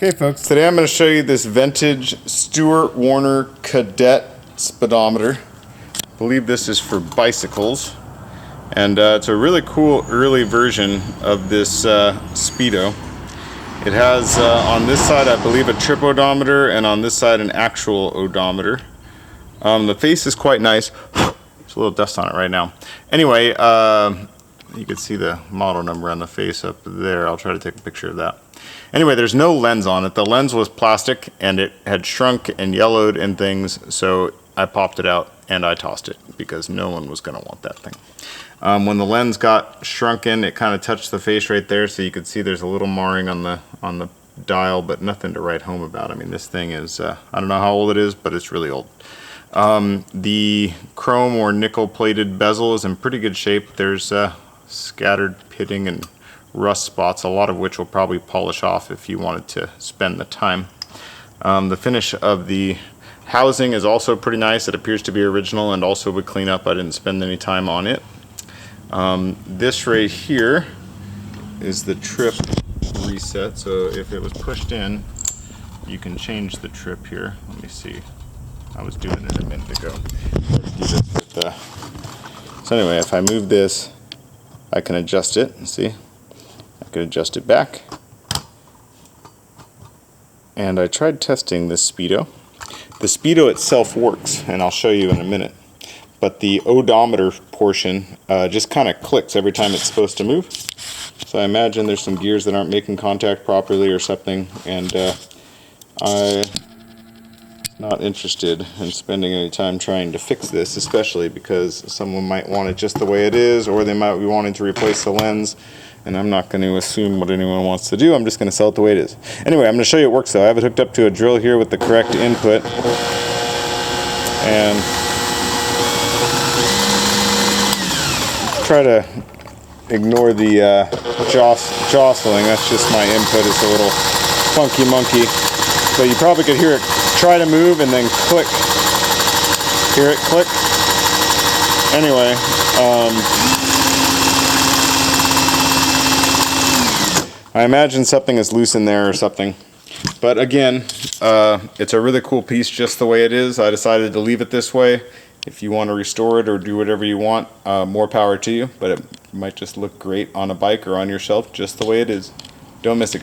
Okay folks, today I'm going to show you this vintage Stewart Warner Cadet speedometer. I believe this is for bicycles, and it's a really cool early version of this Speedo. It has on this side I believe a trip odometer, and on this side an actual odometer. The face is quite nice. There's a little dust on it right now. Anyway, you can see the model number on the face up there. I'll try to take a picture of that. Anyway, there's no lens on it. The lens was plastic and it had shrunk and yellowed and things, so I popped it out and I tossed it because no one was going to want that thing. When the lens got shrunken, it kind of touched the face right there, so you could see there's a little marring on the dial, but nothing to write home about. I mean, this thing is, I don't know how old it is, but it's really old. The chrome or nickel plated bezel is in pretty good shape. There's scattered pitting and rust spots, a lot of which will probably polish off if you wanted to spend the time. The finish of the housing is also pretty nice. It appears to be original and also would clean up. I didn't spend any time on it. This right here is the trip reset, so if it was pushed in, you can change the trip here. Let me see. I was doing it a minute ago. So anyway, if I move this, I can adjust it. See? I can adjust it back. And I tried testing this Speedo. The Speedo itself works, and I'll show you in a minute. But the odometer portion just kind of clicks every time it's supposed to move. So I imagine there's some gears that aren't making contact properly or something, and I'm not interested in spending any time trying to fix this, especially because someone might want it just the way it is, or they might be wanting to replace the lens, and I'm not going to assume what anyone wants to do. I'm just going to sell it the way it is. Anyway, I'm going to show you it works though. I have it hooked up to a drill here with the correct input, and try to ignore the jostling. That's just my input. It's a little funky monkey, but you probably could hear it try to move and then click. Hear it click? Anyway, I imagine something is loose in there or something. But again, it's a really cool piece just the way it is. I decided to leave it this way. If you want to restore it or do whatever you want, more power to you. But it might just look great on a bike or on your shelf just the way it is. Don't miss it, guys.